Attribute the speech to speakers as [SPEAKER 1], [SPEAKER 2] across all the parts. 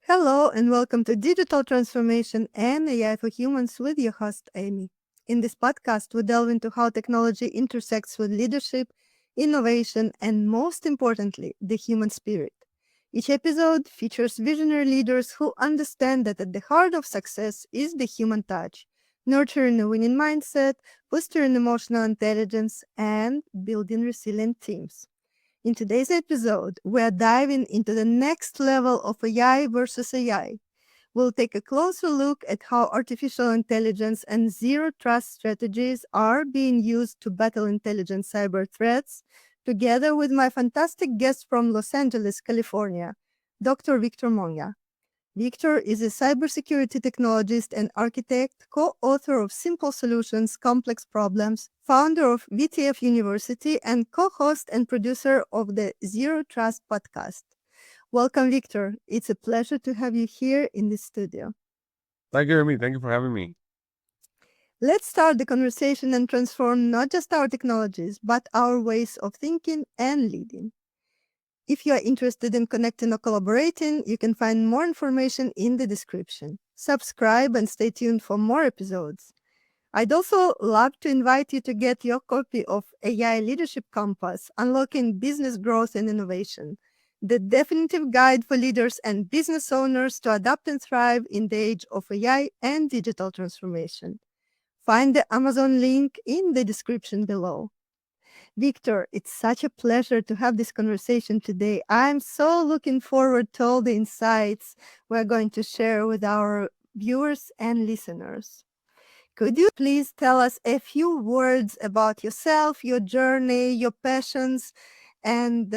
[SPEAKER 1] Hello and welcome to Digital Transformation and AI for Humans with your host, Amy. In this podcast, we delve into how technology intersects with leadership, innovation, and most importantly, the human spirit. Each episode features visionary leaders who understand that at the heart of success is the human touch, nurturing a winning mindset, fostering emotional intelligence, and building resilient teams. In today's episode, we are diving into the next level of AI versus AI. We'll take a closer look at how artificial intelligence and zero trust strategies are being used to battle intelligent cyber threats, together with my fantastic guest from Los Angeles, California, Dr. Victor Monga. Victor is a cybersecurity technologist and architect, co-author of Simple Solutions, Complex Problems, founder of VTF University, and co-host and producer of the Zero Trust podcast. Welcome, Victor. It's a pleasure to have you here in the studio.
[SPEAKER 2] Thank you, Amy. Thank you for having me.
[SPEAKER 1] Let's start the conversation and transform not just our technologies, but our ways of thinking and leading. If you are interested in connecting or collaborating, you can find more information in the description. Subscribe and stay tuned for more episodes. I'd also love to invite you to get your copy of AI Leadership Compass, Unlocking Business Growth and Innovation, the definitive guide for leaders and business owners to adapt and thrive in the age of AI and digital transformation. Find the Amazon link in the description below. Victor, it's such a pleasure to have this conversation today. I'm so looking forward to all the insights we're going to share with our viewers and listeners. Could you please tell us a few words about yourself, your journey, your passions? And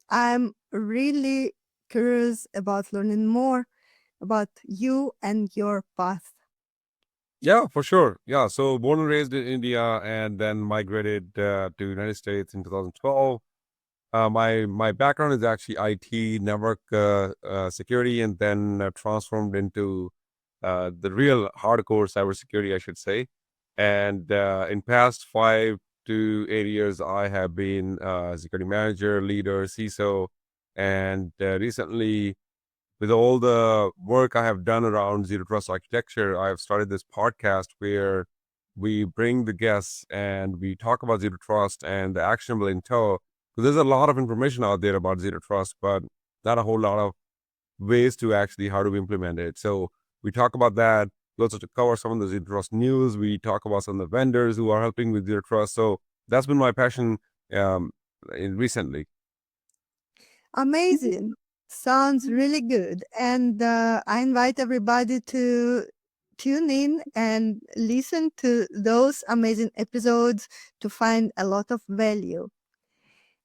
[SPEAKER 1] I'm really curious about learning more about you and your path.
[SPEAKER 2] Yeah, for sure. Yeah, so born and raised in India, and then migrated to United States in 2012. My background is actually IT, network security, and then transformed into the real hardcore cybersecurity, I should say. And in past 5 to 8 years, I have been security manager, leader, CISO, and recently, with all the work I have done around zero trust architecture, I have started this podcast where we bring the guests and we talk about zero trust and the actionable intel. Because there's a lot of information out there about zero trust, but not a whole lot of ways to actually how to implement it. So we talk about that. We also to cover some of the zero trust news. We talk about some of the vendors who are helping with zero trust. So that's been my passion recently.
[SPEAKER 1] Amazing. Sounds really good. And I invite everybody to tune in and listen to those amazing episodes to find a lot of value.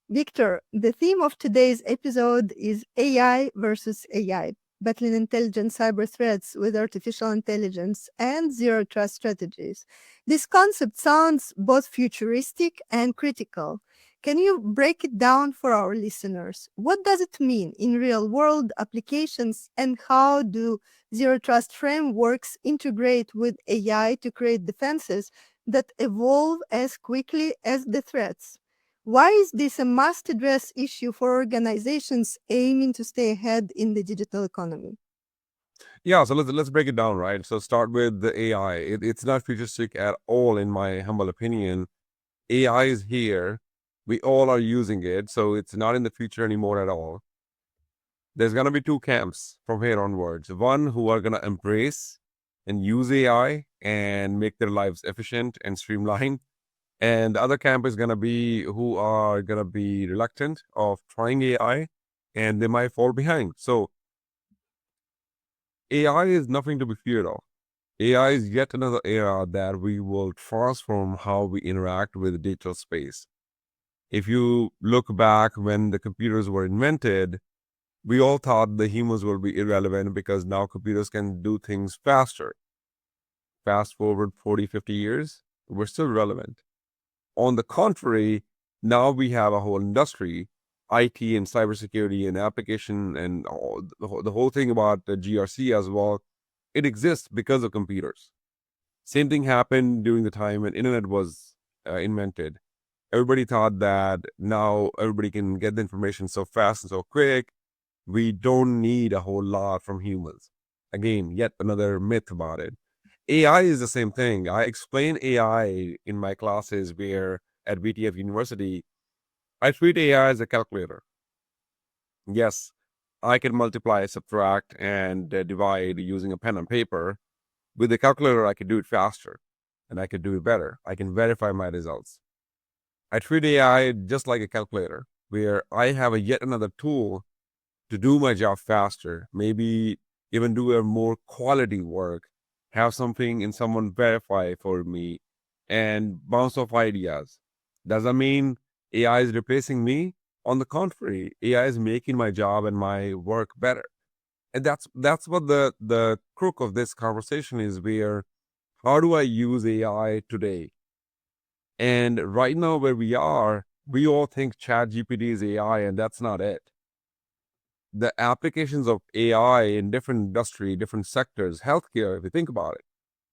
[SPEAKER 1] Victor, the theme of today's episode is AI versus AI, battling intelligent cyber threats with artificial intelligence and zero trust strategies. This concept sounds both futuristic and critical. Can you break it down for our listeners? What does it mean in real world applications, and how do zero trust frameworks integrate with AI to create defenses that evolve as quickly as the threats? Why is this a must-address issue for organizations aiming to stay ahead in the digital economy?
[SPEAKER 2] Yeah, so let's break it down, right? So start with the AI. It's not futuristic at all, in my humble opinion. AI is here. We all are using it, so it's not in the future anymore at all. There's gonna be two camps from here onwards. One who are gonna embrace and use AI and make their lives efficient and streamlined. And the other camp is gonna be who are gonna be reluctant of trying AI and they might fall behind. So AI is nothing to be feared of. AI is yet another era that we will transform how we interact with the digital space. If you look back when the computers were invented, we all thought the humans will be irrelevant because now computers can do things faster. Fast forward 40, 50 years, we're still relevant. On the contrary, now we have a whole industry, IT and cybersecurity and application and the whole thing about the GRC as well. It exists because of computers. Same thing happened during the time when internet was invented. Everybody thought that now everybody can get the information so fast and so quick. We don't need a whole lot from humans. Again, yet another myth about it. AI is the same thing. I explain AI in my classes where at VTF University, I treat AI as a calculator. Yes, I can multiply, subtract, and divide using a pen and paper. With the calculator, I can do it faster and I can do it better. I can verify my results. I treat AI just like a calculator, where I have a yet another tool to do my job faster, maybe even do a more quality work, have something and someone verify for me, and bounce off ideas. Does that mean AI is replacing me? On the contrary, AI is making my job and my work better. And that's what the crook of this conversation is, where how do I use AI today? And right now where we are, we all think ChatGPT is AI, and that's not it. The applications of AI in different industry, different sectors, healthcare, if you think about it,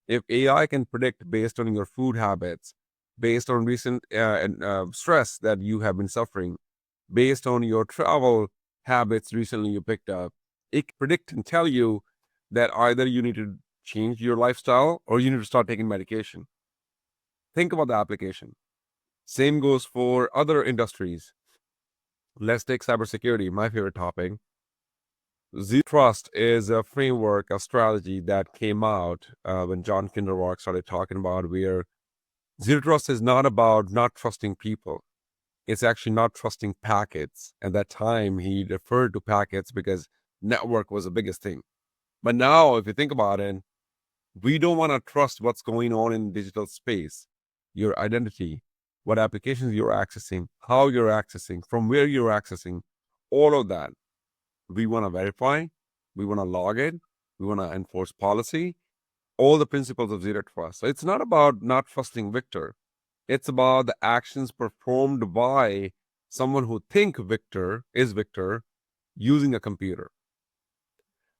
[SPEAKER 2] if AI can predict based on your food habits, based on recent stress that you have been suffering, based on your travel habits recently you picked up, it can predict and tell you that either you need to change your lifestyle or you need to start taking medication. Think about the application. Same goes for other industries. Let's take cybersecurity, my favorite topic. Zero Trust is a framework, a strategy that came out when John Kinderwalk started talking about, where Zero Trust is not about not trusting people. It's actually not trusting packets. At that time, he referred to packets because network was the biggest thing. But now, if you think about it, we don't want to trust what's going on in digital space, your identity, what applications you're accessing, how you're accessing, from where you're accessing, all of that. We want to verify, we want to log it, we want to enforce policy, all the principles of zero trust. So it's not about not trusting Victor. It's about the actions performed by someone who think Victor is Victor using a computer.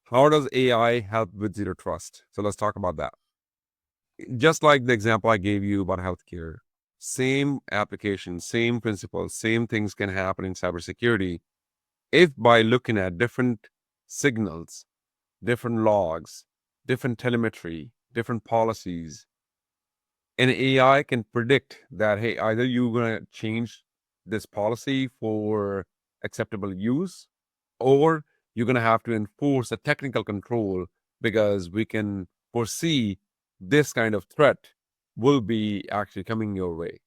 [SPEAKER 2] How does AI help with zero trust? So let's talk about that. Just like the example I gave you about healthcare, same application, same principles, same things can happen in cybersecurity if by looking at different signals, different logs, different telemetry, different policies, and AI can predict that, hey, either you're going to change this policy for acceptable use, or you're going to have to enforce a technical control because we can foresee this kind of threat will be actually coming your way.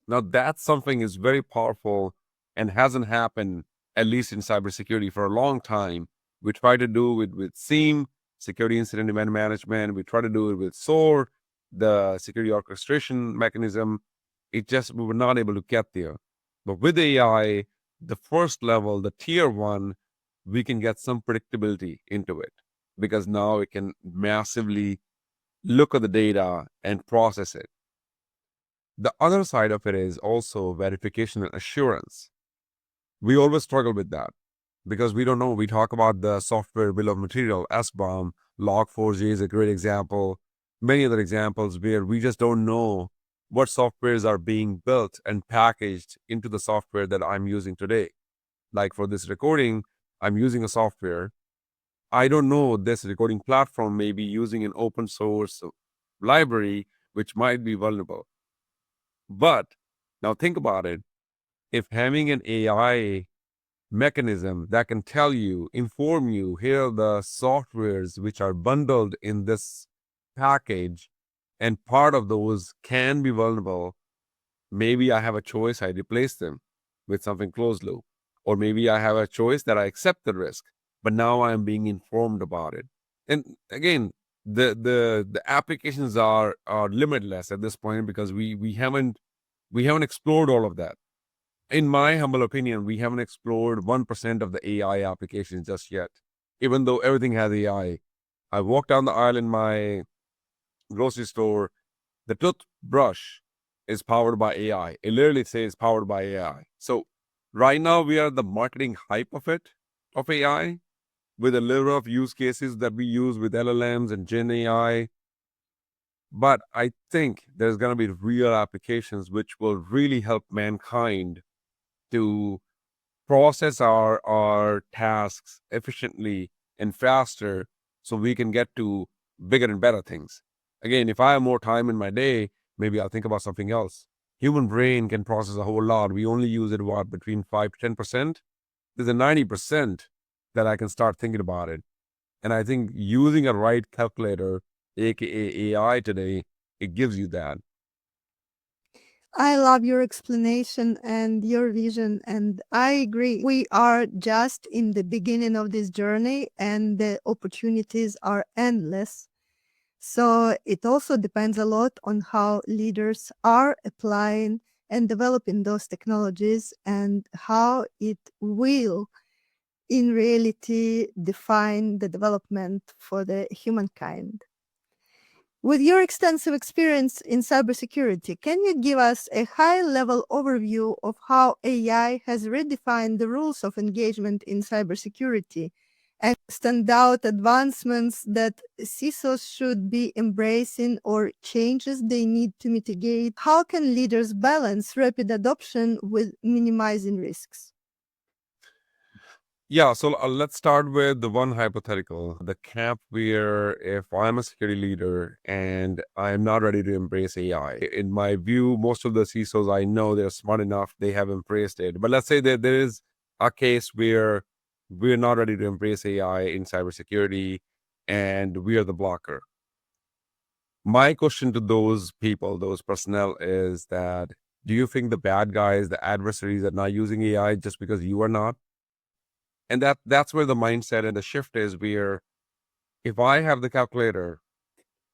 [SPEAKER 2] Now, that's something is very powerful and hasn't happened, at least in cybersecurity, for a long time. We try to do it with SIEM, Security Incident Event Management. We try to do it with SOAR, the security orchestration mechanism. It just, we were not able to get there. But with AI, the first level, the tier one, we can get some predictability into it because now it can massively look at the data and process it. The other side of it is also verification and assurance. We always struggle with that because we don't know. We talk about the software bill of material, SBOM, Log4j is a great example, many other examples where we just don't know what softwares are being built and packaged into the software that I'm using today. Like for this recording, I'm using a software. I don't know this recording platform may be using an open source library, which might be vulnerable. But now think about it. If having an AI mechanism that can tell you, inform you, here are the softwares which are bundled in this package, and part of those can be vulnerable, maybe I have a choice, I replace them with something closed loop. Or maybe I have a choice that I accept the risk, but now I am being informed about it. And again, the applications are limitless at this point because we haven't explored all of that. In my humble opinion, we haven't explored 1% of the AI applications just yet, even though everything has AI. I walk down the aisle in my grocery store, the toothbrush is powered by AI. It literally says powered by AI. So right now we are the marketing hype of it, of AI, with a liver of use cases that we use with LLMs and Gen AI. But I think there's going to be real applications which will really help mankind to process our tasks efficiently and faster so we can get to bigger and better things. Again, if I have more time in my day, maybe I'll think about something else. Human brain can process a whole lot. We only use it, between 5 to 10%. There's a 90% that I can start thinking about it. And I think using a right calculator, aka AI today, it gives you that.
[SPEAKER 1] I love your explanation and your vision, and I agree. We are just in the beginning of this journey, and the opportunities are endless. So it also depends a lot on how leaders are applying and developing those technologies and how it will, in reality, define the development for the humankind. With your extensive experience in cybersecurity, can you give us a high-level overview of how AI has redefined the rules of engagement in cybersecurity and standout advancements that CISOs should be embracing or changes they need to mitigate? How can leaders balance rapid adoption with minimizing risks?
[SPEAKER 2] Yeah, so let's start with the one hypothetical, the camp where if I'm a security leader and I'm not ready to embrace AI. In my view, most of the CISOs I know, they're smart enough, they have embraced it. But let's say that there is a case where we're not ready to embrace AI in cybersecurity and we are the blocker. My question to those people, those personnel, is that do you think the bad guys, the adversaries, are not using AI just because you are not? And that's where the mindset and the shift is, where if I have the calculator,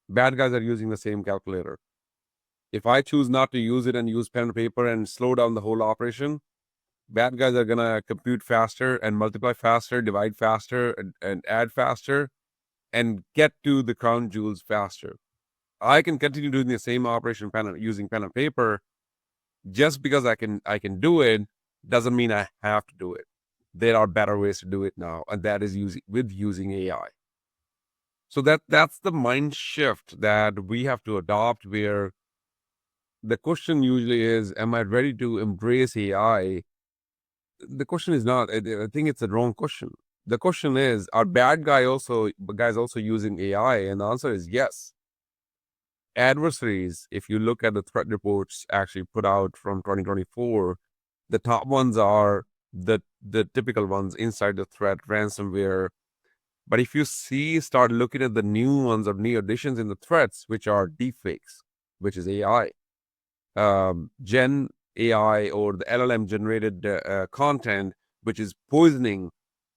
[SPEAKER 2] bad guys are using the same calculator. If I choose not to use it and use pen and paper and slow down the whole operation, bad guys are gonna compute faster and multiply faster, divide faster, and add faster, and get to the crown jewels faster. I can continue doing the same operation using pen and paper. Just because I can do it doesn't mean I have to do it. There are better ways to do it now, and that is using AI. So that's the mind shift that we have to adopt, where the question usually is, am I ready to embrace AI? The question is not, I think it's the wrong question. The question is, are guys also using AI? And the answer is yes. Adversaries, if you look at the threat reports actually put out from 2024, the top ones are the typical ones inside the threat, ransomware. But if you start looking at the new ones or new additions in the threats, which are deepfakes, which is AI, Gen AI or the LLM generated content, which is poisoning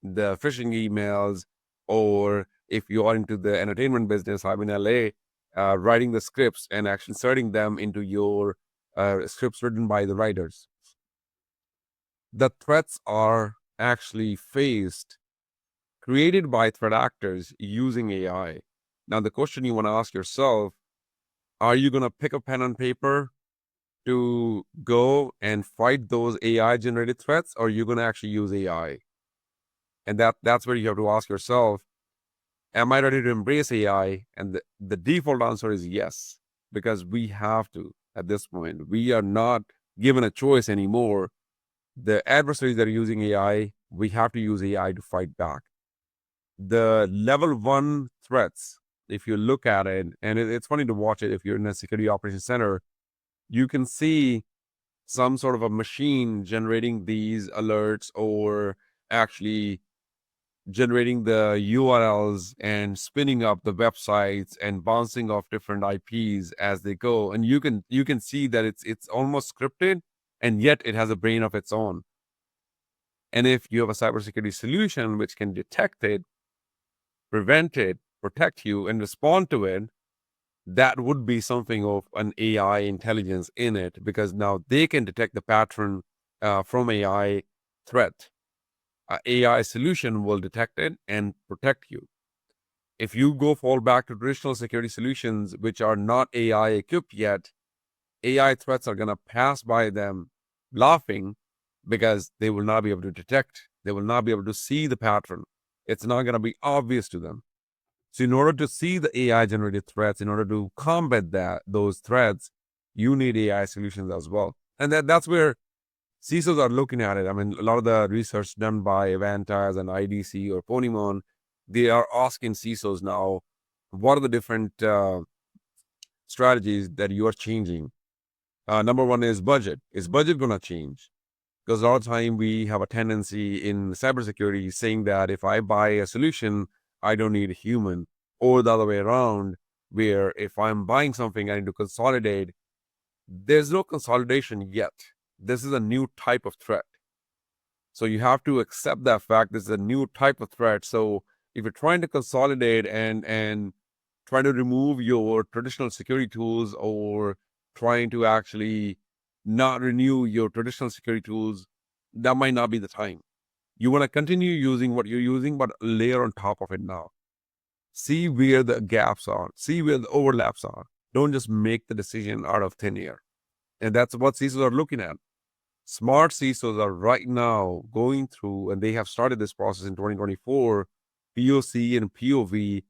[SPEAKER 2] the phishing emails, or if you are into the entertainment business, I'm in LA, writing the scripts and actually inserting them into your scripts written by the writers. The threats are actually created by threat actors using AI. Now, the question you want to ask yourself, are you going to pick a pen and paper to go and fight those AI generated threats, or are you going to actually use AI? And that's where you have to ask yourself, am I ready to embrace AI? And the default answer is yes, because we have to at this point. We are not given a choice anymore. The adversaries that are using AI, we have to use AI to fight back. The level 1 threats, if you look at it, and it's funny to watch it if you're in a security operations center, you can see some sort of a machine generating these alerts, or actually generating the URLs and spinning up the websites and bouncing off different IPs as they go. And you can see that it's almost scripted, and yet it has a brain of its own. And if you have a cybersecurity solution which can detect it, prevent it, protect you, and respond to it, that would be something of an AI intelligence in it, because now they can detect the pattern from AI threat. AI solution will detect it and protect you. If you fall back to traditional security solutions, which are not AI equipped yet, AI threats are going to pass by them laughing, because they will not be able to detect. They will not be able to see the pattern. It's not going to be obvious to them. So in order to see the AI generated threats, in order to combat those threats, you need AI solutions as well. And that's where CISOs are looking at it. I mean, a lot of the research done by Avantas and IDC or Ponymon, they are asking CISOs now, what are the different strategies that you are changing? Number one is budget. Is budget going to change? Because a lot of time we have a tendency in cybersecurity saying that if I buy a solution, I don't need a human, or the other way around, where if I'm buying something, I need to consolidate. There's no consolidation yet. This is a new type of threat. So you have to accept that fact. This is a new type of threat. So if you're trying to consolidate and try to remove your traditional security tools, or trying to actually not renew your traditional security tools, that might not be the time. You want to continue using what you're using, but layer on top of it now. See where the gaps are. See where the overlaps are. Don't just make the decision out of thin air. And that's what CISOs are looking at. Smart CISOs are right now going through, and they have started this process in 2024, POC and POV,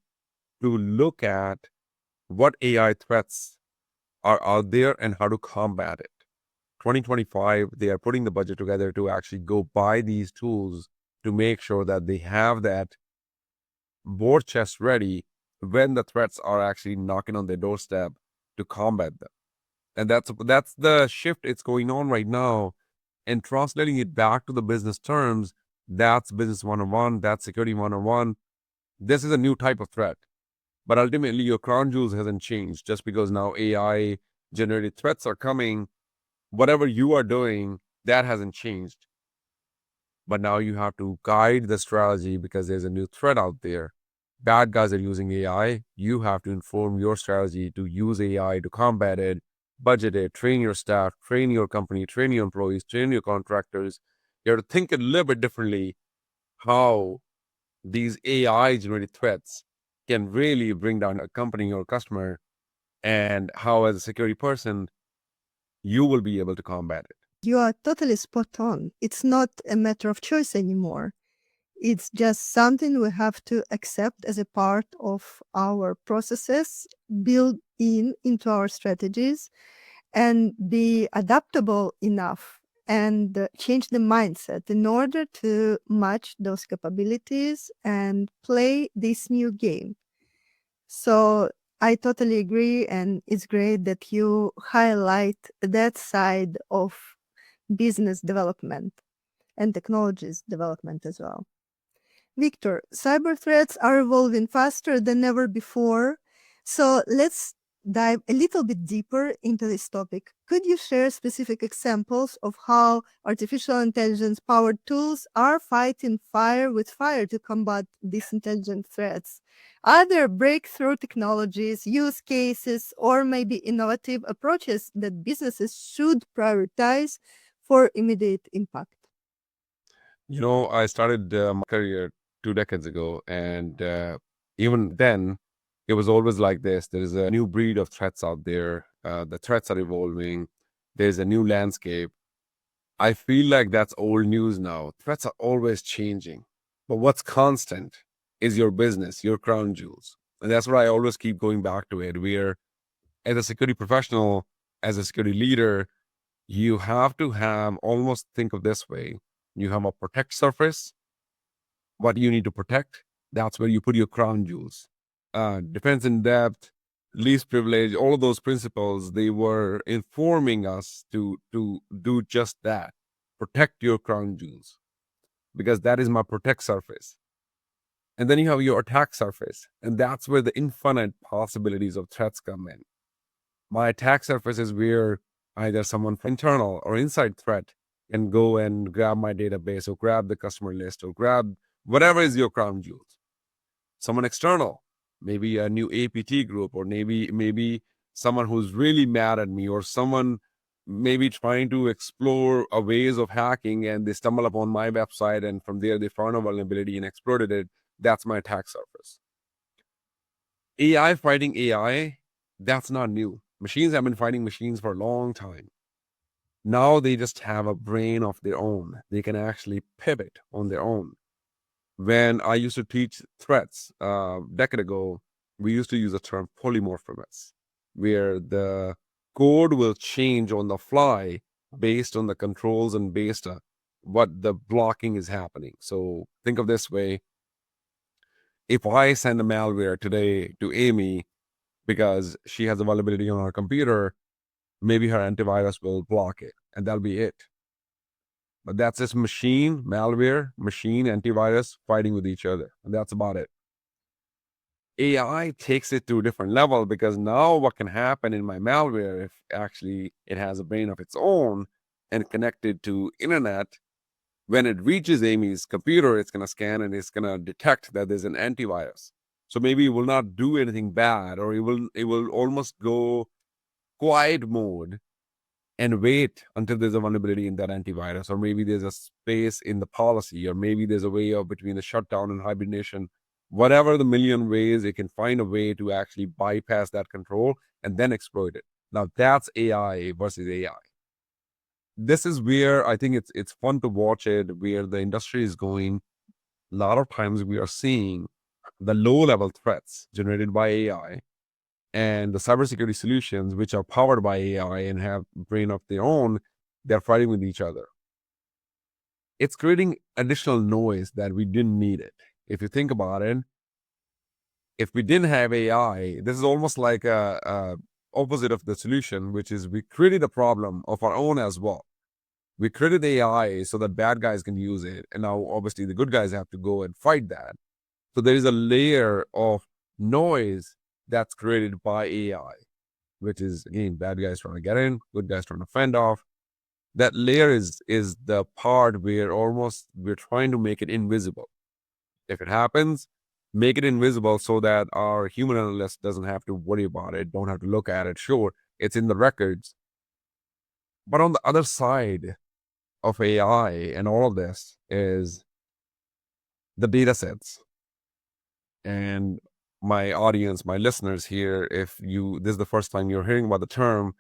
[SPEAKER 2] to look at what AI threats are out there and how to combat it. 2025, they are putting the budget together to actually go buy these tools to make sure that they have that war chest ready when the threats are actually knocking on their doorstep to combat them. And that's the shift it's going on right now. And translating it back to the business terms, that's business 101, that's security 101. This is a new type of threat. But ultimately, your crown jewels hasn't changed. Just because now AI generated threats are coming, whatever you are doing, that hasn't changed. But now you have to guide the strategy because there's a new threat out there. Bad guys are using AI. You have to inform your strategy to use AI to combat it, budget it, train your staff, train your company, train your employees, train your contractors. You have to think a little bit differently how these AI generated threats can really bring down a company or customer, and how, as a security person, you will be able to combat it.
[SPEAKER 1] You are totally spot on. It's not a matter of choice anymore. It's just something we have to accept as a part of our processes, build into our strategies, and be adaptable enough and change the mindset in order to match those capabilities and play this new game. So I totally agree, and it's great that you highlight that side of business development and technologies development as well. Victor, cyber threats are evolving faster than ever before. So let's dive a little bit deeper into this topic. Could you share specific examples of how artificial intelligence powered tools are fighting fire with fire to combat these intelligent threats? Are there breakthrough technologies, use cases, or maybe innovative approaches that businesses should prioritize for immediate impact?
[SPEAKER 2] I started my career 2 decades ago, and even then, it was always like this. There is a new breed of threats out there. The threats are evolving. There's a new landscape. I feel like that's old news now. Threats are always changing. But what's constant is your business, your crown jewels. And that's what I always keep going back to it. Where, as a security professional, as a security leader, you have to have, almost think of this way. You have a protect surface. What you need to protect, that's where you put your crown jewels. Defense in depth, least privilege, all of those principles, they were informing us to do just that. Protect your crown jewels, because that is my protect surface. And then you have your attack surface, and that's where the infinite possibilities of threats come in. My attack surface is where either someone from internal or inside threat can go and grab my database, or grab the customer list, or grab whatever is your crown jewels. Someone external, maybe a new APT group, or maybe someone who's really mad at me, or someone maybe trying to explore a ways of hacking, and they stumble upon my website, and from there they found a vulnerability and exploited it. That's my attack surface. AI fighting AI, that's not new. Machines have been fighting machines for a long time. Now they just have a brain of their own. They can actually pivot on their own. When I used to teach threats a decade ago, we used to use the term polymorphism, where the code will change on the fly based on the controls and based on what the blocking is happening. So think of this way. If I send a malware today to Amy because she has a vulnerability on her computer, maybe her antivirus will block it, and that'll be it. But that's just machine, malware, machine, antivirus fighting with each other. And that's about it. AI takes it to a different level because now what can happen in my malware, if actually it has a brain of its own and connected to internet, when it reaches Amy's computer, it's going to scan and it's going to detect that there's an antivirus. So maybe it will not do anything bad, or it will almost go quiet mode and wait until there's a vulnerability in that antivirus, or maybe there's a space in the policy, or maybe there's a way of between the shutdown and hibernation. Whatever the million ways, it can find a way to actually bypass that control and then exploit it. Now that's AI versus AI. This is where I think it's fun to watch it, where the industry is going. A lot of times we are seeing the low level threats generated by AI and the cybersecurity solutions, which are powered by AI and have brain of their own, they're fighting with each other. It's creating additional noise that we didn't need it. If you think about it, if we didn't have AI, this is almost like a opposite of the solution, which is we created a problem of our own as well. We created AI so that bad guys can use it, and now obviously the good guys have to go and fight that. So there is a layer of noise that's created by AI, which is again bad guys trying to get in, good guys trying to fend off. That layer is the part where almost we're trying to make it invisible. If it happens, make it invisible so that our human analyst doesn't have to worry about it, don't have to look at it. Sure, it's in the records. But on the other side of AI and all of this is the data sets. And my audience, my listeners here, if this is the first time you're hearing about the term,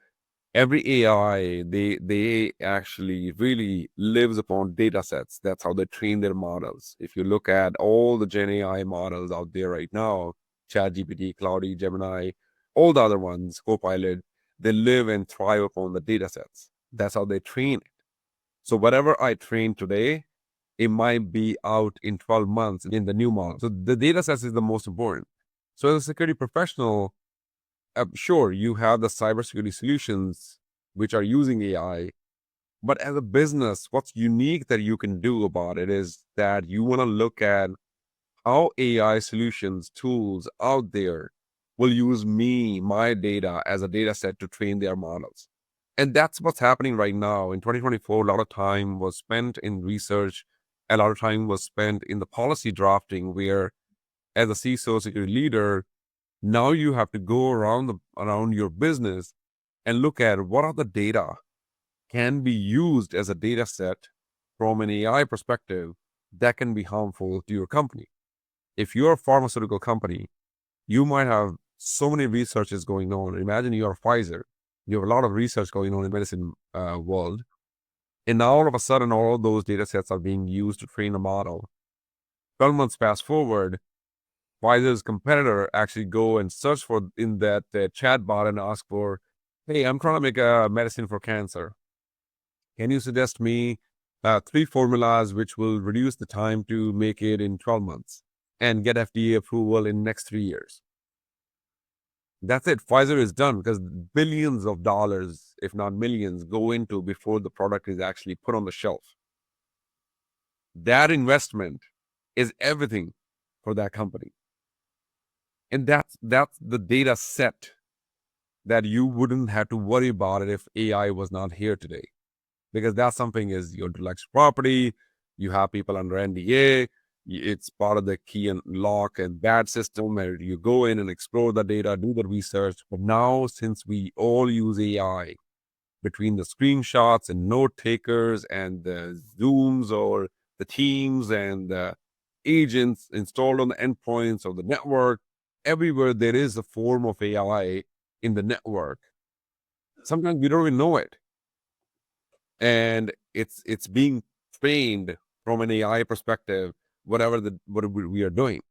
[SPEAKER 2] every AI, they actually really lives upon data sets. That's how they train their models. If you look at all the Gen AI models out there right now, ChatGPT, Cloudy, Gemini, all the other ones, Copilot, they live and thrive upon the data sets. That's how they train it. So whatever I train today, it might be out in 12 months in the new model. So the data sets is the most important. So as a security professional, sure, you have the cybersecurity solutions which are using AI, but as a business, what's unique that you can do about it is that you want to look at how AI solutions, tools out there will use my data as a data set to train their models. And that's what's happening right now. In 2024, a lot of time was spent in research, a lot of time was spent in the policy drafting, where as a CISO security leader, now you have to go around your business and look at what are the data can be used as a data set from an AI perspective that can be harmful to your company. If you're a pharmaceutical company, you might have so many researches going on. Imagine you're Pfizer. You have a lot of research going on in medicine world. And now all of a sudden, all of those data sets are being used to train a model. 12 months fast forward, Pfizer's competitor actually go and search for in that chat bot and ask for, hey, I'm trying to make a medicine for cancer. Can you suggest me 3 formulas which will reduce the time to make it in 12 months and get FDA approval in next 3 years? That's it. Pfizer is done because billions of dollars, if not millions, go into before the product is actually put on the shelf. That investment is everything for that company. And that's the data set that you wouldn't have to worry about it if AI was not here today. Because that's something is your intellectual property, you have people under NDA, it's part of the key and lock and badge system where you go in and explore the data, do the research. But now, since we all use AI, between the screenshots and note takers and the Zooms or the Teams and the agents installed on the endpoints of the network, everywhere there is a form of AI in the network. Sometimes we don't even know it. And it's being trained from an AI perspective, what we are doing.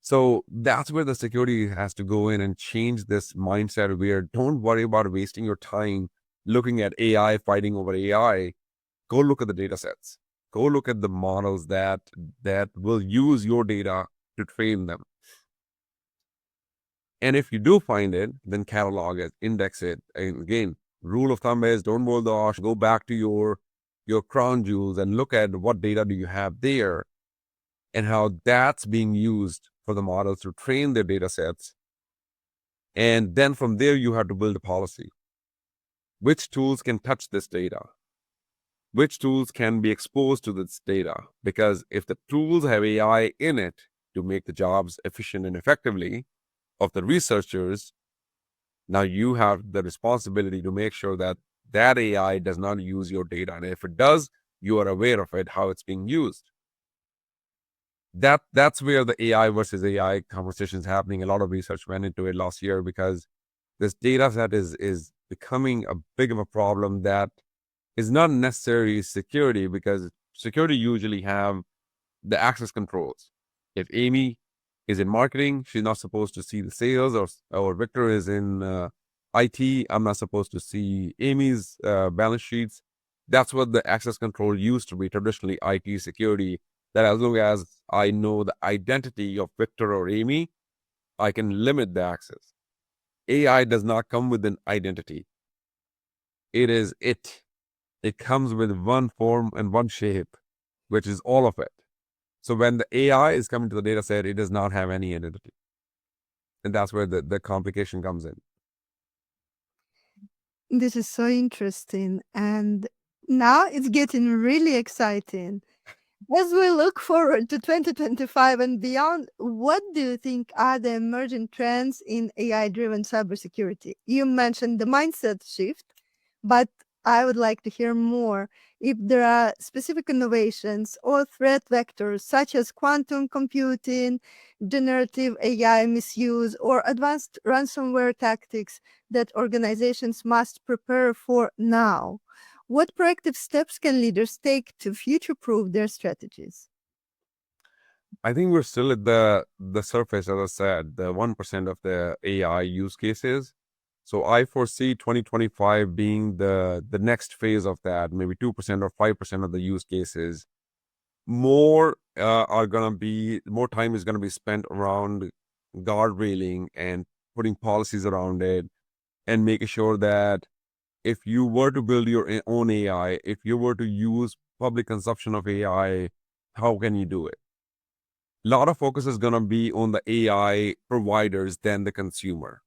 [SPEAKER 2] So that's where the security has to go in and change this mindset where don't worry about wasting your time looking at AI fighting over AI, go look at the data sets. Go look at the models that will use your data to train them. And if you do find it, then catalog it, index it. And again, rule of thumb is don't roll the R. Go back to your crown jewels and look at what data do you have there and how that's being used for the models to train their data sets. And then from there, you have to build a policy. Which tools can touch this data? Which tools can be exposed to this data? Because if the tools have AI in it to make the jobs efficient and effectively of the researchers, now you have the responsibility to make sure that that AI does not use your data. And if it does, you are aware of it, how it's being used. That's where the AI versus AI conversation is happening. A lot of research went into it last year because this data set is becoming a big of a problem that is not necessarily security, because security usually have the access controls. If Amy is in marketing, she's not supposed to see the sales, or Victor is in IT, I'm not supposed to see Amy's balance sheets. That's what the access control used to be traditionally, IT security, that as long as I know the identity of Victor or Amy, I can limit the access. AI does not come with an identity. It is it. It comes with one form and one shape, which is all of it. So when the AI is coming to the data set, it does not have any identity. And that's where the complication comes in.
[SPEAKER 1] This is so interesting. And now it's getting really exciting. As we look forward to 2025 and beyond, what do you think are the emerging trends in AI-driven cybersecurity? You mentioned the mindset shift, but I would like to hear more if there are specific innovations or threat vectors such as quantum computing, generative AI misuse, or advanced ransomware tactics that organizations must prepare for now. What proactive steps can leaders take to future-proof their strategies?
[SPEAKER 2] I think we're still at the surface, as I said, the 1% of the AI use cases. So I foresee 2025 being the next phase of that, maybe 2% or 5% of the use cases. More more time is gonna be spent around guardrailing and putting policies around it, and making sure that if you were to build your own AI, if you were to use public consumption of AI, how can you do it? A lot of focus is going to be on the AI providers than the consumer.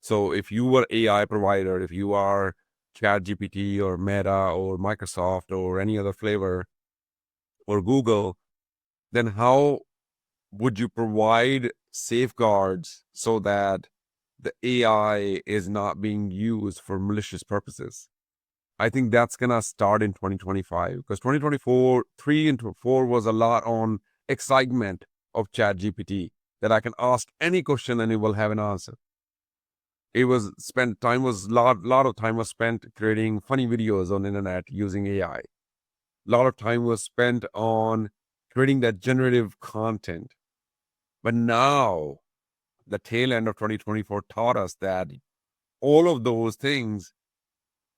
[SPEAKER 2] So if you were AI provider, if you are ChatGPT or Meta or Microsoft or any other flavor or Google, then how would you provide safeguards so that the AI is not being used for malicious purposes? I think that's going to start in 2025, because 2024, 3 and 4 was a lot on excitement of ChatGPT, that I can ask any question and it will have an answer. It was spent time was lot of time was spent creating funny videos on the internet using AI. A lot of time was spent on creating that generative content. But now the tail end of 2024 taught us that all of those things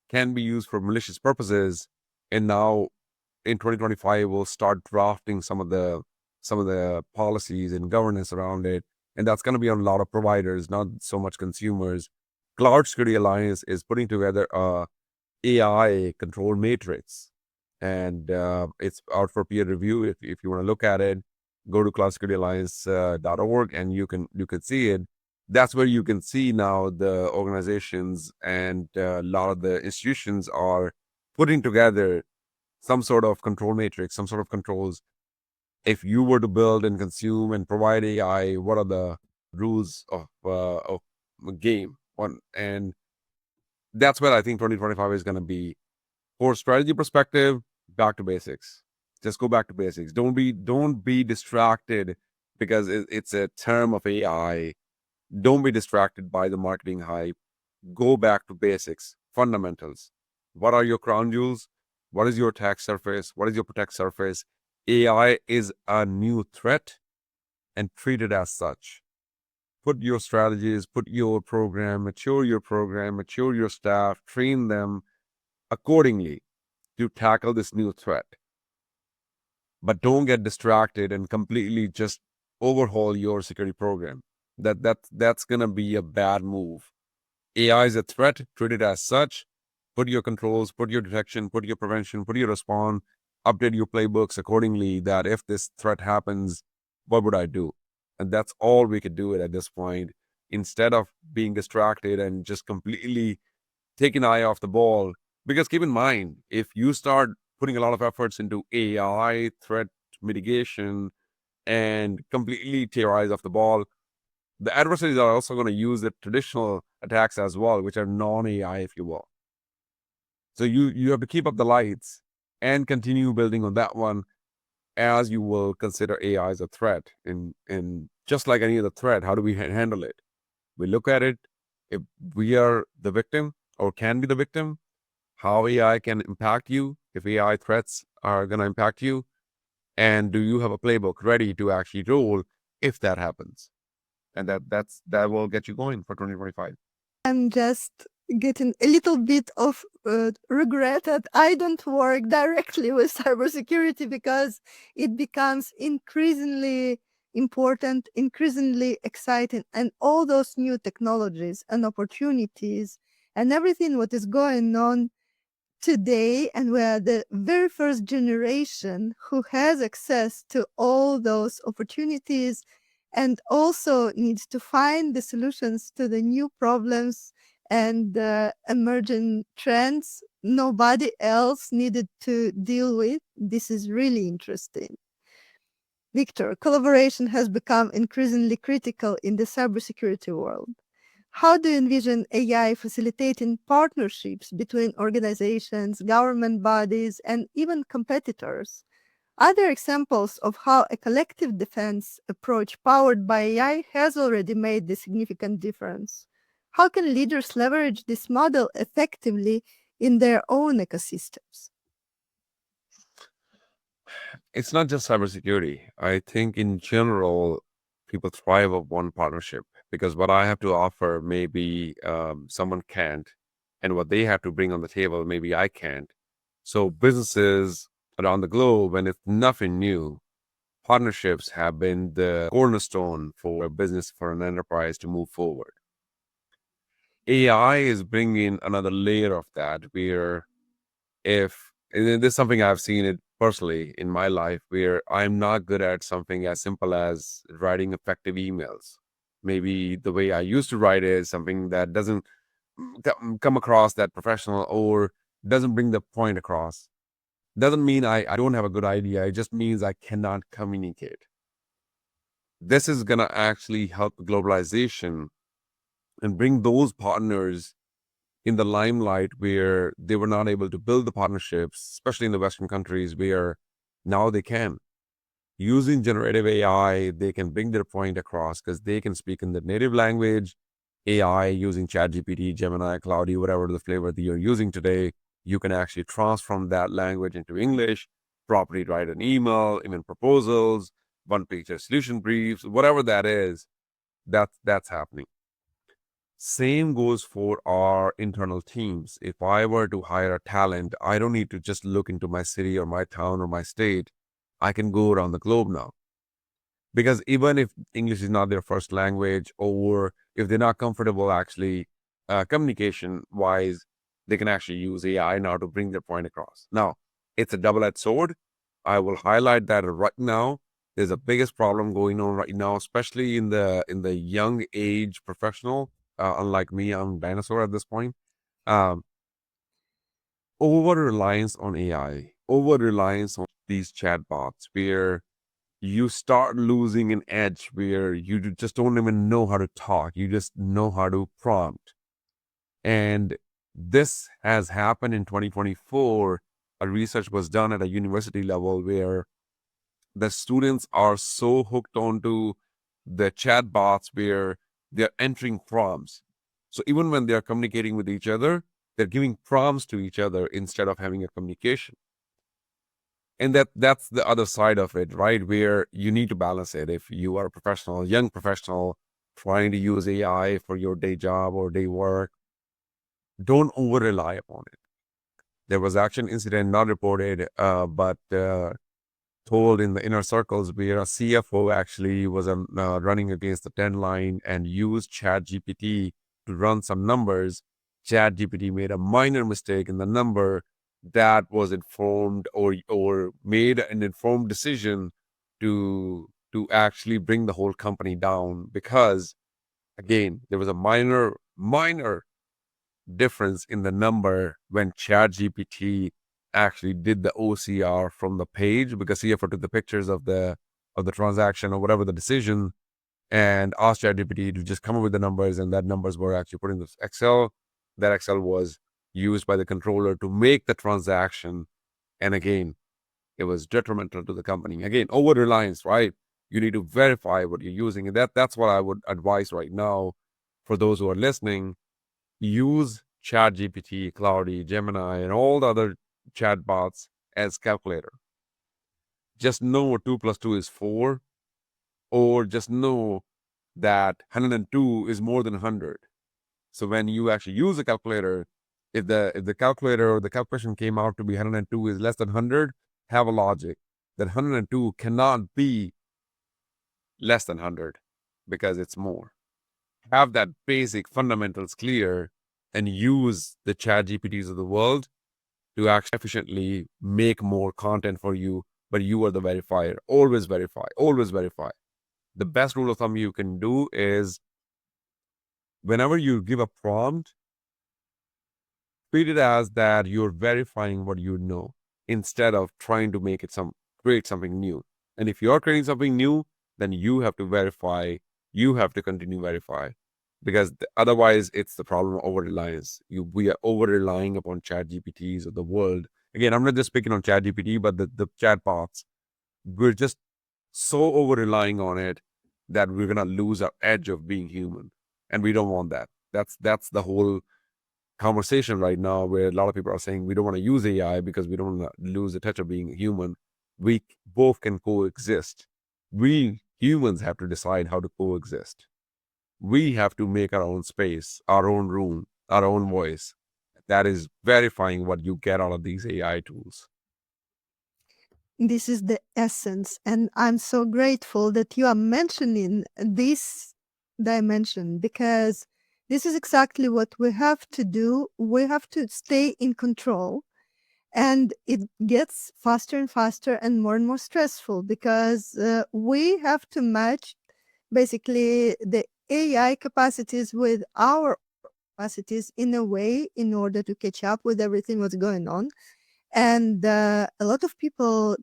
[SPEAKER 2] can be used for malicious purposes. And now in 2025, we'll start drafting some of the policies and governance around it. And that's going to be on a lot of providers, not so much consumers. Cloud Security Alliance is putting together a AI control matrix, and it's out for peer review. If you want to look at it, go to cloudsecurityalliance.org and you can see it. That's where you can see now the organizations and a lot of the institutions are putting together some sort of control matrix, some sort of controls. If you were to build and consume and provide AI, what are the rules of the game? And that's where I think 2025 is going to be. For strategy perspective, back to basics. Just go back to basics. Don't be distracted because it's a term of AI. Don't be distracted by the marketing hype. Go back to basics, fundamentals. What are your crown jewels? What is your attack surface? What is your protect surface? AI is a new threat and treat it as such. put your strategies, put your program, mature your staff, train them accordingly to tackle this new threat. But don't get distracted and completely just overhaul your security program. That's gonna be a bad move. AI is a threat, treat it as such. Put your controls, put your detection, put your prevention, put your response, update your playbooks accordingly that if this threat happens, what would I do? And that's all we could do it at this point. Instead of being distracted and just completely take an eye off the ball. Because keep in mind, if you start putting a lot of efforts into AI, threat mitigation, and completely tear your eyes off the ball, the adversaries are also going to use the traditional attacks as well, which are non-AI, if you will. So you have to keep up the lights and continue building on that one as you will consider AI as a threat. And just like any other threat, how do we handle it? We look at it, if we are the victim or can be the victim, how AI can impact you, if AI threats are going to impact you, and do you have a playbook ready to actually roll if that happens? And that will get you going for 2025.
[SPEAKER 1] I'm just getting a little bit of regret that I don't work directly with cybersecurity because it becomes increasingly important, increasingly exciting, and all those new technologies and opportunities and everything what is going on today, and we're the very first generation who has access to all those opportunities and also needs to find the solutions to the new problems and emerging trends nobody else needed to deal with. This is really interesting. Victor, collaboration has become increasingly critical in the cybersecurity world. How do you envision AI facilitating partnerships between organizations, government bodies, and even competitors? Are there examples of how a collective defense approach powered by AI has already made a significant difference? How can leaders leverage this model effectively in their own ecosystems?
[SPEAKER 2] It's not just cybersecurity. I think in general, people thrive of one partnership because what I have to offer, maybe someone can't, and what they have to bring on the table, maybe I can't. So businesses around the globe, and it's nothing new, partnerships have been the cornerstone for a business, for an enterprise to move forward. AI is bringing another layer of that where if and this is something I've seen it personally in my life where I'm not good at something as simple as writing effective emails. Maybe the way I used to write is something that doesn't come across that professional or doesn't bring the point across. Doesn't mean I don't have a good idea. It just means I cannot communicate. This is going to actually help globalization and bring those partners in the limelight where they were not able to build the partnerships, especially in the Western countries where now they can. Using generative AI, they can bring their point across because they can speak in the native language. AI using ChatGPT, Gemini, Cloudy, whatever the flavor that you're using today, you can actually transform that language into English, properly write an email, even proposals, one-page solution briefs, whatever that is, that's happening. Same goes for our internal teams. If I were to hire a talent, I don't need to just look into my city or my town or my state. I can go around the globe now. Because even if English is not their first language, or if they're not comfortable actually communication wise, they can actually use AI now to bring their point across. Now, it's a double-edged sword. I will highlight that right now. There's a biggest problem going on right now, especially in the young age professional. Unlike me, I'm a dinosaur at this point. Um, Over-reliance on AI, over-reliance on these chatbots, where you start losing an edge where you just don't even know how to talk. You just know how to prompt. And this has happened in 2024. A research was done at a university level where the students are so hooked onto the chatbots where they're entering prompts. So even when they're communicating with each other, they're giving prompts to each other instead of having a communication. And that's the other side of it, right? Where you need to balance it. If you are a professional, young professional, trying to use AI for your day job or day work, don't over rely upon it. There was actually an incident not reported, but told in the inner circles where a CFO actually was running against the 10 line and used ChatGPT to run some numbers. ChatGPT made a minor mistake in the number that was informed or made an informed decision to actually bring the whole company down because again there was a minor difference in the number when ChatGPT actually did the OCR from the page because CFO took the pictures of the transaction or whatever the decision and asked ChatGPT to just come up with the numbers, and that numbers were actually put in this Excel. That Excel was used by the controller to make the transaction, and again, it was detrimental to the company. Again, over reliance, right? You need to verify what you're using, and that's what I would advise right now for those who are listening. Use ChatGPT, Cloudy, Gemini, and all the other chatbots as calculator. Just know 2 plus 2 is 4, or just know that 102 is more than 100. So when you actually use a calculator, if the calculator or the calculation came out to be 102 is less than 100, have a logic that 102 cannot be less than 100 because it's more. Have that basic fundamentals clear and use the chat GPTs of the world to actually efficiently make more content for you, but you are the verifier. Always verify, always verify. The best rule of thumb you can do is whenever you give a prompt, treat it as that you're verifying what you know instead of trying to make it create something new. And if you're creating something new, then you have to verify, you have to continue verify because otherwise it's the problem of over reliance. We are over relying upon chat GPTs of the world. Again, I'm not just picking on chat GPT, but the chat bots. We're just so over relying on it that we're gonna lose our edge of being human. And we don't want that. That's the whole conversation right now where a lot of people are saying we don't want to use AI because we don't want to lose the touch of being human. We both can coexist. We humans have to decide how to coexist. We have to make our own space, our own room, our own voice. That is verifying what you get out of these AI tools.
[SPEAKER 1] This is the essence. And I'm so grateful that you are mentioning this dimension because this is exactly what we have to do. We have to stay in control. And it gets faster and faster and more stressful because we have to match basically the AI capacities with our capacities in a way in order to catch up with everything what's going on. And a lot of people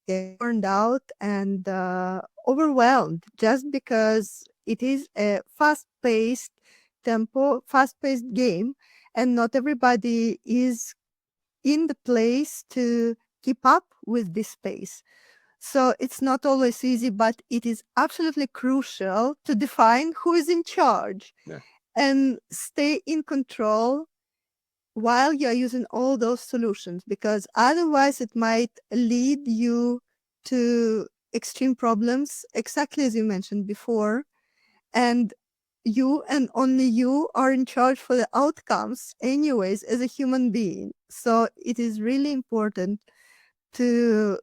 [SPEAKER 1] get burned out and overwhelmed just because it is a fast-paced fast-paced game, and not everybody is in the place to keep up with this pace. So it's not always easy, but it is absolutely crucial to define who is in charge and stay in control while you're using all those solutions, because otherwise it might lead you to extreme problems, exactly as you mentioned before. And you and only you are in charge for the outcomes anyways as a human being. So it is really important to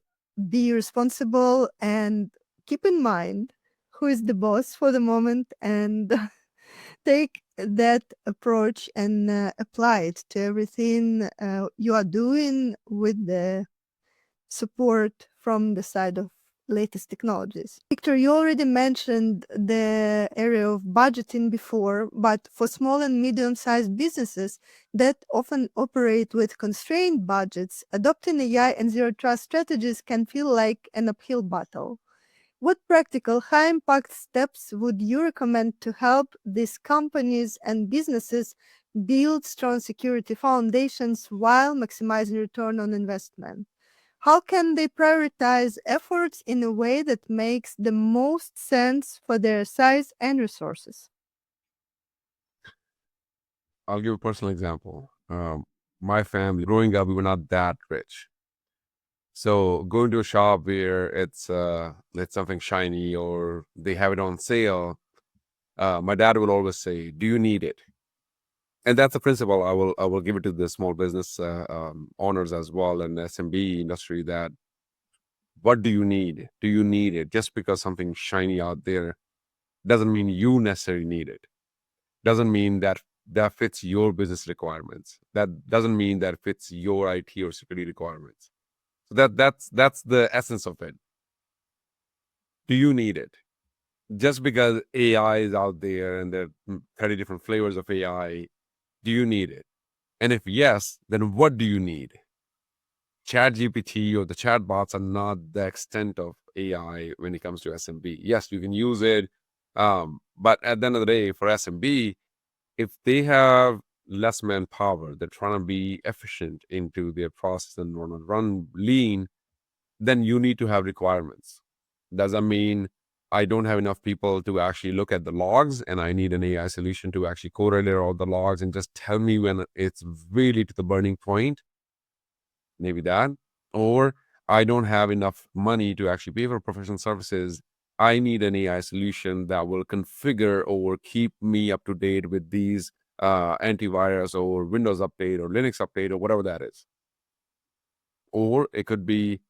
[SPEAKER 1] be responsible and keep in mind who is the boss for the moment and take that approach and apply it to everything you are doing with the support from the side of latest technologies. Victor, you already mentioned the area of budgeting before, but for small and medium-sized businesses that often operate with constrained budgets, adopting AI and zero-trust strategies can feel like an uphill battle. What practical, high-impact steps would you recommend to help these companies and businesses build strong security foundations while maximizing return on investment? How can they prioritize efforts in a way that makes the most sense for their size and resources?
[SPEAKER 2] I'll give a personal example. My family, growing up, we were not that rich. So going to a shop where it's something shiny or they have it on sale, My dad will always say, "Do you need it?" And that's a principle I will give it to the small business owners as well and SMB industry, that what do you need? Do you need it? Just because something's shiny out there doesn't mean you necessarily need it. Doesn't mean that that fits your business requirements. That doesn't mean that fits your IT or security requirements. So that's the essence of it. Do you need it? Just because AI is out there and there are 30 different flavors of AI, do you need it? And if yes, then what do you need? Chat GPT or the chatbots are not the extent of AI when it comes to SMB. Yes, you can use it. But at the end of the day, for SMB, if they have less manpower, they're trying to be efficient into their process and want to run lean, then you need to have requirements. Does that mean I don't have enough people to actually look at the logs and I need an AI solution to actually correlate all the logs and just tell me when it's really to the burning point? Maybe that. Or I don't have enough money to actually pay for professional services. I need an AI solution that will configure or keep me up to date with these antivirus or Windows update or Linux update or whatever that is. Or it could be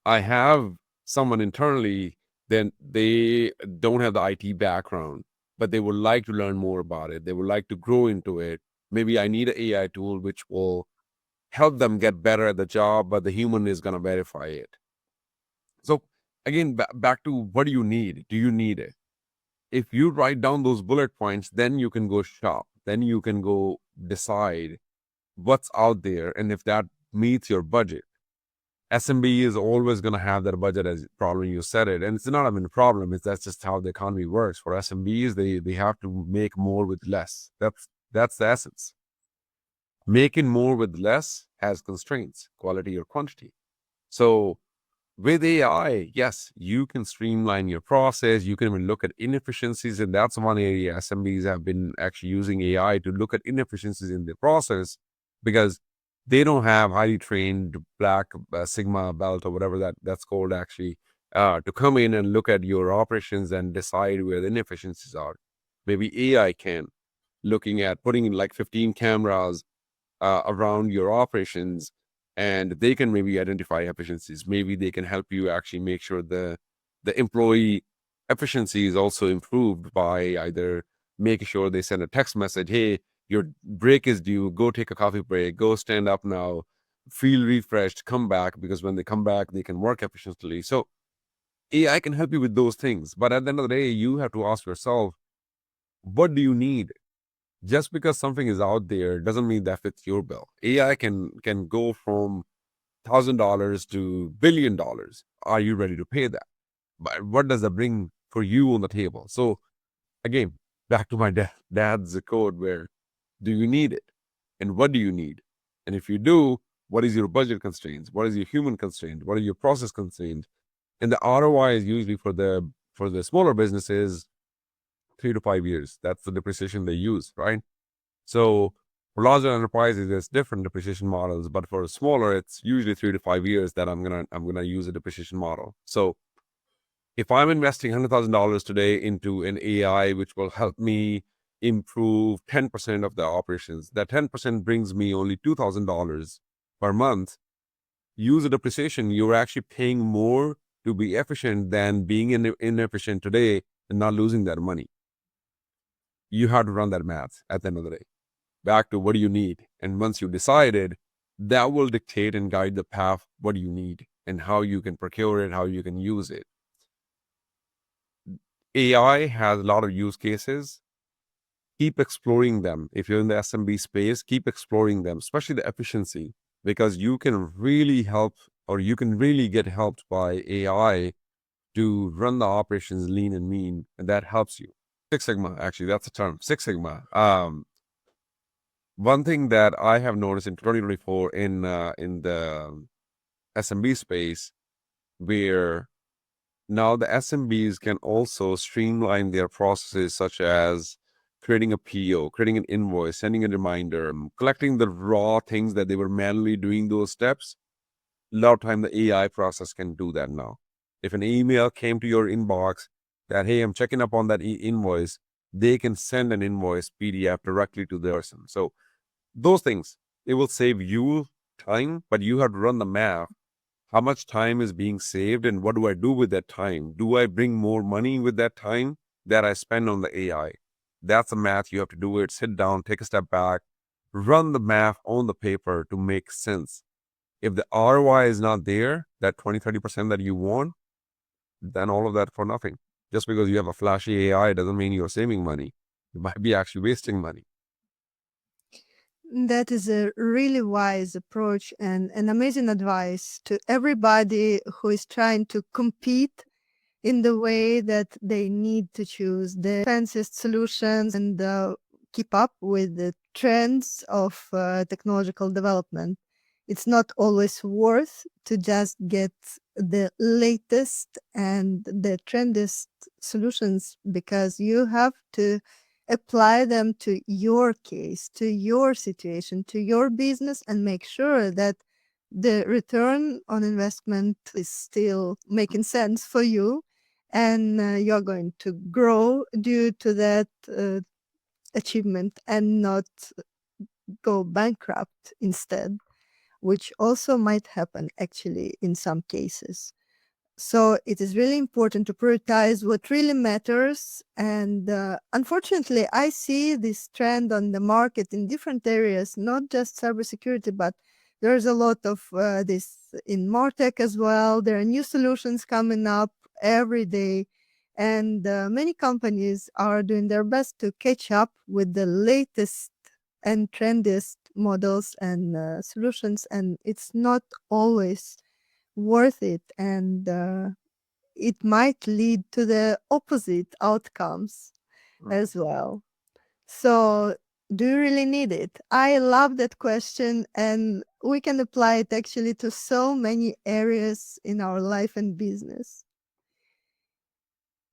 [SPEAKER 2] I have someone internally, then they don't have the IT background, but they would like to learn more about it. They would like to grow into it. Maybe I need an AI tool which will help them get better at the job, but the human is going to verify it. So again, back to what do you need? Do you need it? If you write down those bullet points, then you can go shop. Then you can go decide what's out there. And if that meets your budget, SMB is always going to have that budget as problem. You said it. And it's not even a problem. That's just how the economy works. For SMBs, they have to make more with less. That's the essence. Making more with less has constraints, quality or quantity. So with AI, yes, you can streamline your process. You can even look at inefficiencies. And that's one area SMBs have been actually using AI to look at inefficiencies in the process, because they don't have highly trained black Sigma belt or whatever that's called actually to come in and look at your operations and decide where the inefficiencies are. Maybe AI can, looking at putting in like 15 cameras around your operations, and they can maybe identify efficiencies. Maybe they can help you actually make sure the employee efficiency is also improved by either making sure they send a text message, hey, your break is due, go take a coffee break, go stand up now, feel refreshed, come back, because when they come back, they can work efficiently. So AI can help you with those things. But at the end of the day, you have to ask yourself, what do you need? Just because something is out there doesn't mean that fits your bill. AI can go from $1,000 to $1 billion. Are you ready to pay that? But what does that bring for you on the table? So again, back to my dad's code, where do you need it? And what do you need? And if you do, what is your budget constraints? What is your human constraint? What are your process constraints? And the ROI is usually for the smaller businesses 3 to 5 years. That's the depreciation they use, right? So for larger enterprises, there's different depreciation models, but for smaller, it's usually 3 to 5 years that I'm gonna use a depreciation model. So if I'm investing $100,000 today into an AI which will help me improve 10% of the operations, that 10% brings me only $2,000 per month. Use a depreciation, you're actually paying more to be efficient than being inefficient today and not losing that money. You have to run that math at the end of the day. Back to what do you need? And once you decided, that will dictate and guide the path, what do you need and how you can procure it, how you can use it. AI has a lot of use cases. Keep exploring them. If you're in the SMB space, keep exploring them, especially the efficiency, because you can really help, or you can really get helped by AI to run the operations lean and mean, and that helps you. Six Sigma, actually, that's the term. Six Sigma. One thing that I have noticed in 2024 in the SMB space, where now the SMBs can also streamline their processes, such as creating a PO, creating an invoice, sending a reminder, collecting the raw things that they were manually doing those steps. A lot of time the AI process can do that now. If an email came to your inbox that, hey, I'm checking up on that invoice, they can send an invoice PDF directly to the person. So those things, it will save you time, but you have to run the math. How much time is being saved and what do I do with that time? Do I bring more money with that time that I spend on the AI? That's the math. You have to do it. Sit down, take a step back, run the math on the paper to make sense. If the ROI is not there, that 20-30% that you want, then all of that for nothing. Just because you have a flashy AI doesn't mean you're saving money. You might be actually wasting money.
[SPEAKER 1] That is a really wise approach and an amazing advice to everybody who is trying to compete in the way that they need to choose the fanciest solutions and keep up with the trends of technological development. It's not always worth to just get the latest and the trendiest solutions because you have to apply them to your case, to your situation, to your business, and make sure that the return on investment is still making sense for you and you're going to grow due to that achievement and not go bankrupt instead, which also might happen actually in some cases. So it is really important to prioritize what really matters. And unfortunately, I see this trend on the market in different areas, not just cybersecurity, but there's a lot of this in MarTech as well. There are new solutions coming up every day. And many companies are doing their best to catch up with the latest and trendiest models and solutions. And it's not always worth it, and it might lead to the opposite outcomes as well. So do you really need it? I love that question, and we can apply it actually to so many areas in our life and business.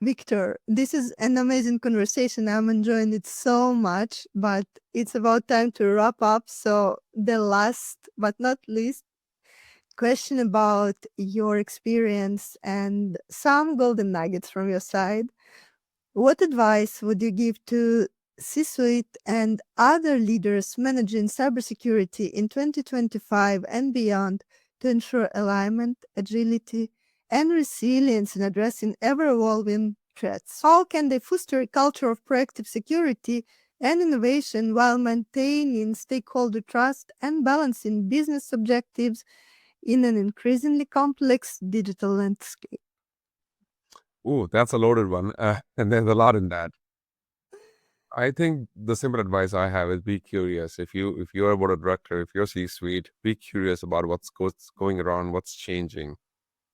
[SPEAKER 1] Victor, this is an amazing conversation. I'm enjoying it so much, but it's about time to wrap up. So the last but not least question about your experience and some golden nuggets from your side. What advice would you give to C-suite and other leaders managing cybersecurity in 2025 and beyond to ensure alignment, agility, and resilience in addressing ever-evolving threats? How can they foster a culture of proactive security and innovation while maintaining stakeholder trust and balancing business objectives in an increasingly complex digital landscape?
[SPEAKER 2] Oh, that's a loaded one. And there's a lot in that. I think the simple advice I have is be curious. If you're a board of director, if you're C-suite, be curious about what's going around, what's changing,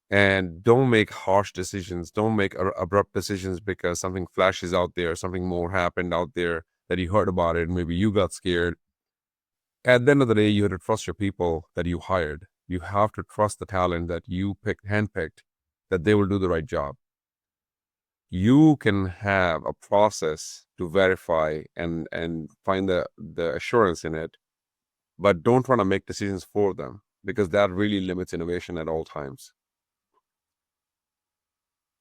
[SPEAKER 2] and don't make harsh decisions. Don't make abrupt decisions because something flashes out there, something more happened out there that you heard about it. Maybe you got scared. At the end of the day, you have to trust your people that you hired. You have to trust the talent that you handpicked, that they will do the right job. You can have a process to verify and find the assurance in it, but don't try to make decisions for them because that really limits innovation at all times.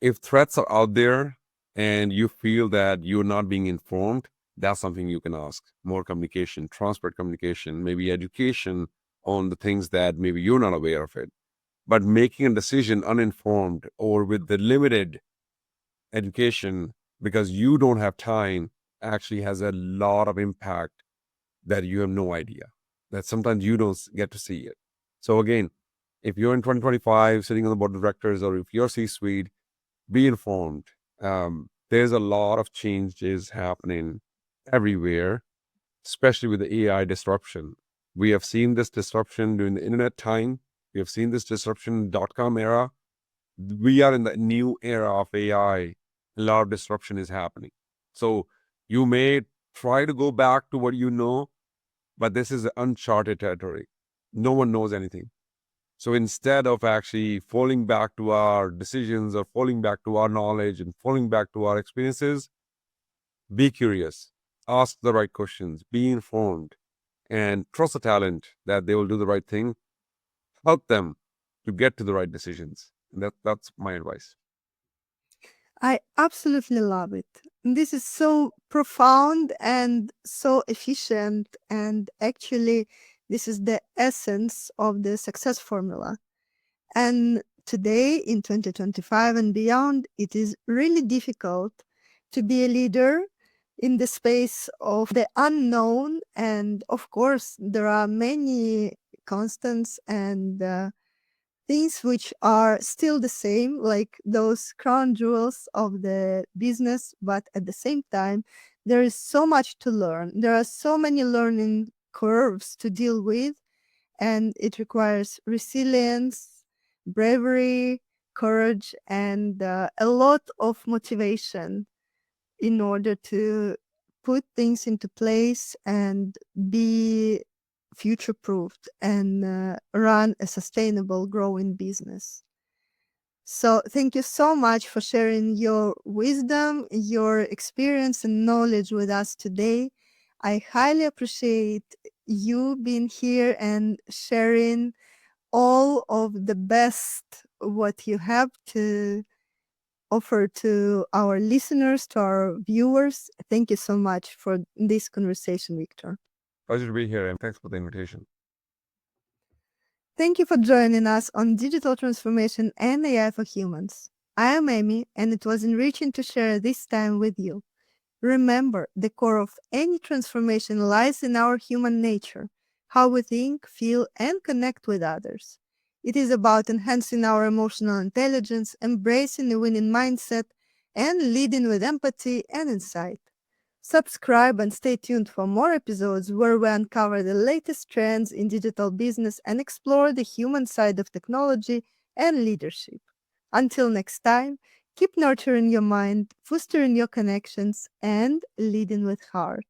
[SPEAKER 2] If threats are out there and you feel that you're not being informed, that's something you can ask. More communication, transparent communication, maybe education on the things that maybe you're not aware of it. But making a decision uninformed or with the limited education because you don't have time actually has a lot of impact that you have no idea, that sometimes you don't get to see it. So again, if you're in 2025 sitting on the board of directors or if you're C-suite, be informed. There's a lot of changes happening everywhere, especially with the AI disruption. We have seen this disruption during the internet time. We have seen this disruption in the .com era. We are in the new era of AI. A lot of disruption is happening. So you may try to go back to what you know, but this is uncharted territory. No one knows anything. So instead of actually falling back to our decisions or falling back to our knowledge and falling back to our experiences, be curious, ask the right questions, be informed, and trust the talent that they will do the right thing. Help them to get to the right decisions. And that's my advice.
[SPEAKER 1] I absolutely love it. This is so profound and so efficient. And actually, this is the essence of the success formula. And today, in 2025 and beyond, it is really difficult to be a leader in the space of the unknown. And of course, there are many constants and things which are still the same, like those crown jewels of the business. But at the same time, there is so much to learn. There are so many learning curves to deal with, and it requires resilience, bravery, courage, and a lot of motivation in order to put things into place and be future proofed and run a sustainable, growing business. So, thank you so much for sharing your wisdom, your experience, and knowledge with us today. I highly appreciate you being here and sharing all of the best what you have to offer to our listeners, to our viewers. Thank you so much for this conversation, Victor.
[SPEAKER 2] Pleasure to be here, and thanks for the invitation.
[SPEAKER 1] Thank you for joining us on Digital Transformation and AI for Humans. I am Amy, and it was enriching to share this time with you. Remember, the core of any transformation lies in our human nature, how we think, feel, and connect with others. It is about enhancing our emotional intelligence, embracing a winning mindset, and leading with empathy and insight. Subscribe and stay tuned for more episodes where we uncover the latest trends in digital business and explore the human side of technology and leadership. Until next time, keep nurturing your mind, fostering your connections, and leading with heart.